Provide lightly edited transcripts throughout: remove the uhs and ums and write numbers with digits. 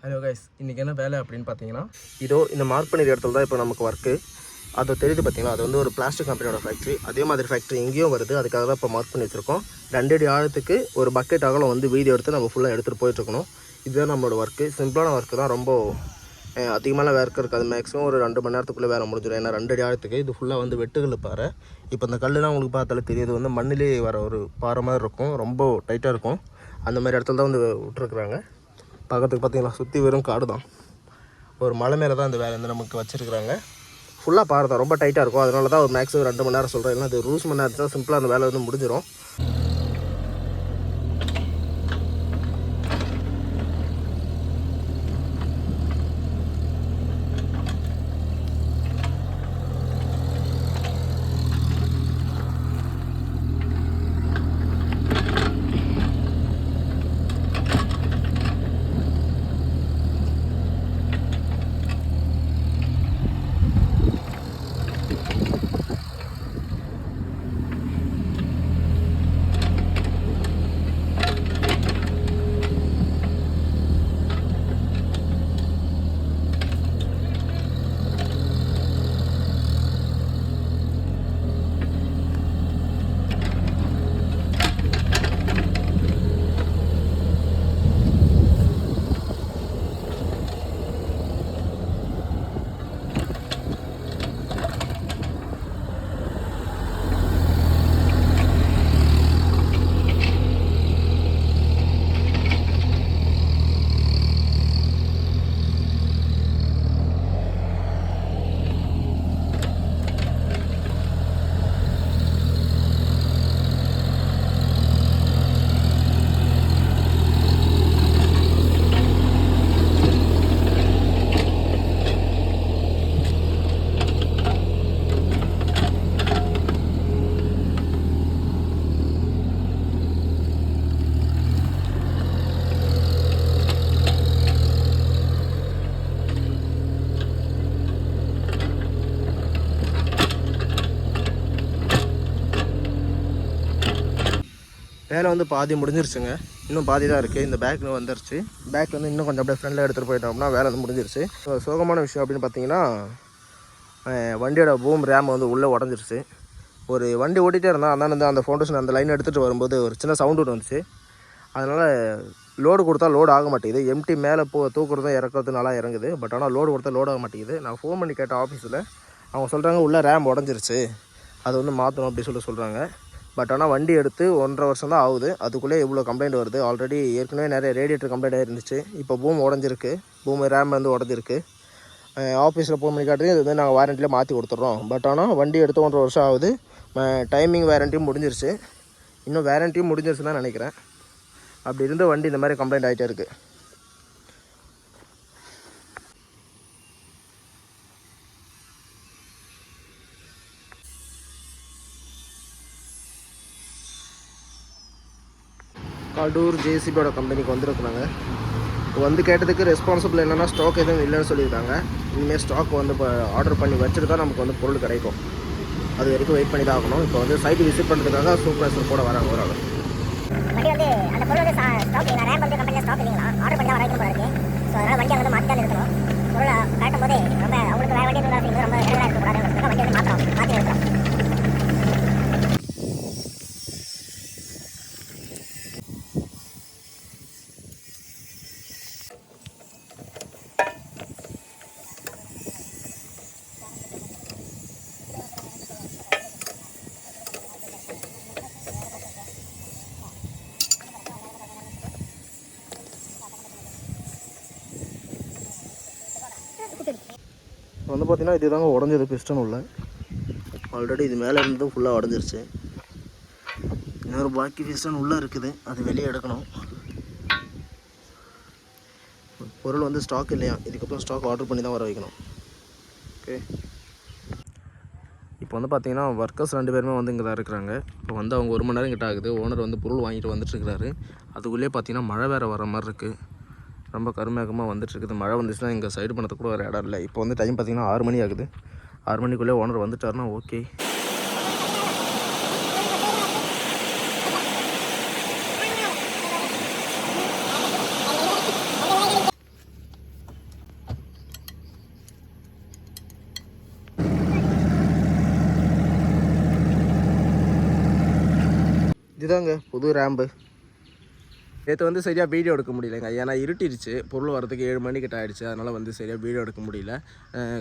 Hello guys, இன்றைக்கி என்ன வேலை அப்படின்னு பார்த்தீங்கன்னா, இதோ இந்த மார்க் பண்ணிக்கிற இடத்துல தான் இப்போ நமக்கு ஒர்க்கு. அது தெரியுது பார்த்தீங்களா, அது வந்து ஒரு பிளாஸ்டிக் கம்பெனியோட ஃபேக்ட்ரி. அதே மாதிரி ஃபேக்ட்ரி எங்கேயும் வருது. அதுக்காக தான் இப்போ மார்க் பண்ணி வச்சுருக்கோம். 2 அடி ஆழத்துக்கு ஒரு பக்கெட் அகலம் வந்து வீடியோ எடுத்து நம்ம ஃபுல்லாக எடுத்துகிட்டு போயிட்டுருக்கணும். இதுதான் நம்மளோட ஒர்க்கு. சிம்பிளான ஒர்க்கு தான், ரொம்ப அதிகமான ஒர்க் இருக்காது. மேக்ஸிமம் ஒரு 2 மணி நேரத்துக்குள்ளே வேலை முடிஞ்சிடும். ஏன்னா 2 அடி ஆழத்துக்கு இது ஃபுல்லாக வந்து வெட்டுகள் பாறை. இப்போ இந்த கல்லுலாம் உங்களுக்கு பார்த்தாலே தெரியுது, வந்து மண்ணிலே வர ஒரு பாறை மாதிரி இருக்கும். ரொம்ப டைட்டாக இருக்கும். அந்த மாதிரி இடத்துல தான் வந்து விட்டுருக்குறாங்க. பக்கத்துக்கு பார்த்தீங்களா, சுற்றி வெறும் காடு தான். ஒரு மலை மேலே தான் இந்த வேலை வந்து நமக்கு வச்சுருக்குறாங்க. ஃபுல்லாக பாறை தான், ரொம்ப டைட்டாக இருக்கும். அதனால தான் ஒரு மேக்ஸிமம் 2 மணி நேரம் சொல்கிறேன். ஏன்னா அது ரூல்ஸ் மணி நேரம் தான் சிம்பிளாக அந்த வேலை வந்து முடிஞ்சிடும். வேலை வந்து பாதி முடிஞ்சிருச்சுங்க. இன்னும் பாதி தான் இருக்குது. இந்த பேக் வந்துருச்சு. பேக் வந்து இன்னும் கொஞ்சம் அப்படியே ஃப்ரெண்டில் எடுத்துகிட்டு போயிட்டோம்னா வேலை வந்து முடிஞ்சிருச்சு. சோகமான விஷயம் அப்படின்னு பார்த்தீங்கன்னா, வண்டியோட பூம் ரேம் வந்து உள்ளே உடஞ்சிருச்சு. ஒரு வண்டி ஓட்டிகிட்டே இருந்தால் அந்தாண்ட அந்த ஃபவுண்டேஷன் அந்த லைன் எடுத்துகிட்டு வரும்போது ஒரு சின்ன சவுண்டு வந்துச்சு. அதனால் லோடு கொடுத்தா லோடு ஆக மாட்டேங்குது. எம்டி மேலே தூக்குறதும் இறக்குறது நல்லா இறங்குது. பட் ஆனால் லோடு கொடுத்தா லோடு ஆக மாட்டேங்குது. நான் ஃபோன் பண்ணி கேட்டேன் ஆஃபீஸில். அவங்க சொல்கிறாங்க உள்ளே ரேம் உடஞ்சிருச்சு, அது வந்து மாற்றணும் அப்படி சொல்கிறாங்க. பட் ஆனால் வண்டி எடுத்து 1.5 வருஷம் தான் ஆகுது. அதுக்குள்ளே இவ்வளோ கம்ப்ளைண்ட் வருது. ஆல்ரெடி ஏற்கனவே நிறைய ரேடியேட்டர் கம்ப்ளைண்ட் ஆகிருந்துச்சு. இப்போ பூம் உடஞ்சிருக்கு, பூம் ரேம் வந்து உடஞ்சிருக்கு. ஆஃபீஸில் ஃபோன் பண்ணி காட்டுறது இது வந்து நாங்கள் வாரண்டியில் மாற்றி கொடுத்துட்றோம். பட் ஆனால் வண்டி எடுத்து 1.5 வருஷம் ஆகுது. டைமிங் வேரண்டியும் முடிஞ்சிருச்சு. இன்னும் வேரண்டியும் முடிஞ்சிருச்சுன்னு தான் நினைக்கிறேன். அப்படி இருந்து வண்டி இந்த மாதிரி கம்ப்ளைண்ட் ஆகிட்டே இருக்குது. கடூர் ஜேசிபியோட கம்பெனிக்கு வந்துருக்குறாங்க. வந்து கேட்டதுக்கு ரெஸ்பான்சிபிள் என்னென்னா ஸ்டாக் எதுவும் இல்லைன்னு சொல்லியிருக்காங்க. இனிமேல் ஸ்டாக் வந்து இப்போ ஆர்டர் பண்ணி வச்சுட்டு தான் நமக்கு வந்து பொருள் கிடைக்கும். அது வரைக்கும் வெயிட் பண்ணி தான் ஆகணும். இப்போ வந்து சைட்டு விசிட் பண்ணுறதுக்காக சூப்பர்வைசர் கூட வராங்க ஒரு ஆள். வண்டி வந்து அந்த பொருள் வந்து ஸ்டாக் இல்லை, ரேம் வந்து கம்பெனியில் ஸ்டாக் இல்லைங்களா, ஆர்டர் பண்ணி தான் வரைக்கும் போல இருக்குது. ஸோ அதனால் வண்டி அங்கே வந்து மாற்றி தான் இருக்கணும். பொருளை காட்டும் போதே ரொம்ப அவங்களுக்கு வேறு வண்டி இருந்தால் ரொம்ப ரெகுலராக இருக்கக்கூடாதுன்னு வண்டி வந்து மாற்றி எடுக்கிறோம். வந்து பார்த்திங்கன்னா இது தாங்க உடஞ்சது பிஸ்டன் உள்ள. ஆல்ரெடி இது மேலே இருந்ததும் ஃபுல்லாக உடஞ்சிருச்சு. இன்னொரு பாக்கி பிஸ்டன் உள்ளே இருக்குது, அது வெளியே எடுக்கணும். பொருள் வந்து ஸ்டாக் இல்லையா, இதுக்கப்புறம் ஸ்டாக் ஆர்டர் பண்ணி தான் வர வைக்கணும். ஓகே, இப்போ வந்து பார்த்திங்கன்னா ஒர்க்கர்ஸ் 2 பேருமே வந்து இங்கே தான் இருக்கிறாங்க. இப்போ வந்து அவங்க 1 மணி நேரம் கிட்ட ஆகுது. ஓனர் வந்து பொருள் வாங்கிட்டு வந்துட்டுருக்கிறாரு. அதுக்குள்ளே பார்த்திங்கன்னா மழை வேறு வர மாதிரி இருக்குது. ரொம்ப கருமேகமாக வந்துட்டுருக்குது. மழை வந்துச்சுன்னா இங்கே சைடு பண்ணதுக்கு கூட ஒரு இடம் இல்லை. இப்போ வந்து டைம் பார்த்திங்கன்னா 6 மணி ஆகுது. 6 மணிக்குள்ளே ஓனர் வந்துட்டாருன்னா ஓகே. இதுதாங்க புது ரேம்பு. நேற்று வந்து சரியாக வீடியோ எடுக்க முடியலைங்க, ஏன்னா இருட்டிடுச்சு, பொருள் வரதுக்கு 7 மணிக்கிட்ட ஆகிடுச்சு. அதனால் வந்து சரியாக வீடியோ எடுக்க முடியல.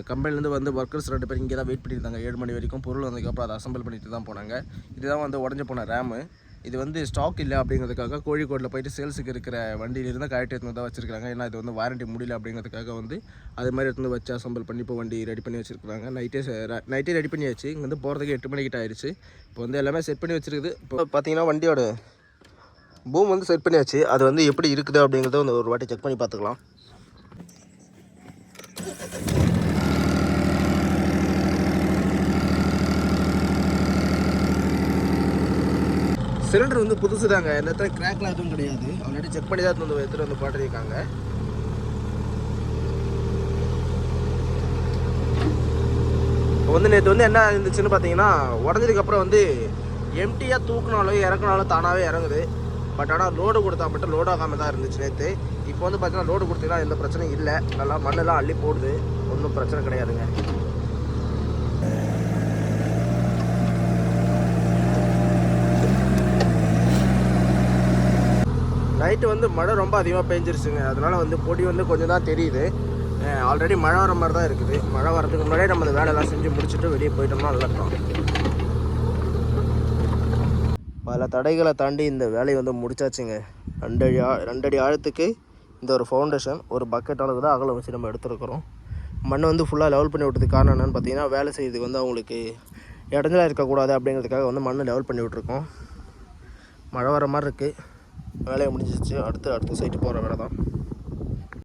கம்பெனிலேருந்து வந்து ஒர்க்கர்ஸ் 2 பேர் இங்கே தான் வெயிட் பண்ணியிருந்தாங்க 7 மணி வரைக்கும். பொருள் வந்ததுக்கப்புறம் அதை அசம்பிள் பண்ணிட்டு தான் போனாங்க. இதுதான் வந்து உடஞ்சி போன ரேமு. இது வந்து ஸ்டாக் இல்லை அப்படிங்கிறதுக்காக கோழிக்கோட்டில் போயிட்டு சேல்ஸுக்கு இருக்கிற வண்டியிலிருந்து கரெக்டாக எடுத்து தான் வச்சிருக்காங்க. ஏன்னா இது வந்து வாரண்டி முடியல அப்படிங்கிறதுக்காக வந்து அது மாதிரி எடுத்து வச்சு அசம்பிள் பண்ணி இப்போ வண்டி ரெடி பண்ணி வச்சுருக்காங்க. நைட்டே ரெடி பண்ணியாச்சு. இங்கே வந்து போகிறதுக்கு 8 மணிக்கிட்ட ஆயிடுச்சு. இப்போ வந்து எல்லாமே செட் பண்ணி வச்சுருக்குது. இப்போ பார்த்தீங்கன்னா வண்டியோட பூம் வந்து செட் பண்ணியாச்சு. அது வந்து எப்படி இருக்குது அப்படிங்கிறத வந்து ஒரு வாட்டி செக் பண்ணி பார்த்துக்கலாம். சிலிண்டர் வந்து புதுசு தாங்க, இந்த இடத்துல கிராக்லாம் எதுவும் கிடையாது. ஆல்ரெடி செக் பண்ணி தான் வந்து எடுத்துகிட்டு வந்து பாட்டிருக்காங்க. இப்போ வந்து நேற்று வந்து என்ன இருந்துச்சுன்னு பார்த்தீங்கன்னா, உடஞ்சதுக்கப்புறம் வந்து எம்டியாக தூக்குனாலும் இறக்குனாலும் தானாகவே இறங்குது. பட் ஆனால் லோடு கொடுத்தா மட்டும் லோடு ஆகாமல் தான் இருந்துச்சு நேற்று. இப்போ வந்து பார்த்தீங்கன்னா லோடு கொடுத்தீங்கன்னா எந்த பிரச்சனையும் இல்லை. நல்லா மண்ணெல்லாம் அள்ளி போடுது, ஒன்றும் பிரச்சனை கிடையாதுங்க. நைட்டு வந்து மழை ரொம்ப அதிகமாக பெஞ்சிருச்சுங்க. அதனால் வந்து பொடி வந்து கொஞ்சம் தான் தெரியுது. ஆல்ரெடி மழை வர மாதிரி தான் இருக்குது. மழை வரதுக்கு முன்னாடியே நம்ம அந்த வேலையெல்லாம் செஞ்சு முடிச்சுட்டு வெளியே போயிட்டோம்னா நல்லா இருக்கும். பல தடைகளை தாண்டி இந்த வேலையை வந்து முடிச்சாச்சுங்க. 2 அடி ஆழத்துக்கு இந்த ஒரு ஃபவுண்டேஷன், ஒரு பக்கெட் அளவு தான் அகலம் வச்சு நம்ம எடுத்துருக்குறோம். மண்ணை வந்து ஃபுல்லாக லெவல் பண்ணி விட்டதுக்கு காரணம் என்னென்னு பார்த்தீங்கன்னா, வேலை செய்யறதுக்கு வந்து அவங்களுக்கு இடைஞ்சலாக இருக்கக்கூடாது அப்படிங்கிறதுக்காக வந்து மண்ணை லெவல் பண்ணி விட்ருக்கோம். மழை வர மாதிரி இருக்குது. வேலையை முடிஞ்சிச்சு. அடுத்த சைட்டு போகிற வேலை தான்.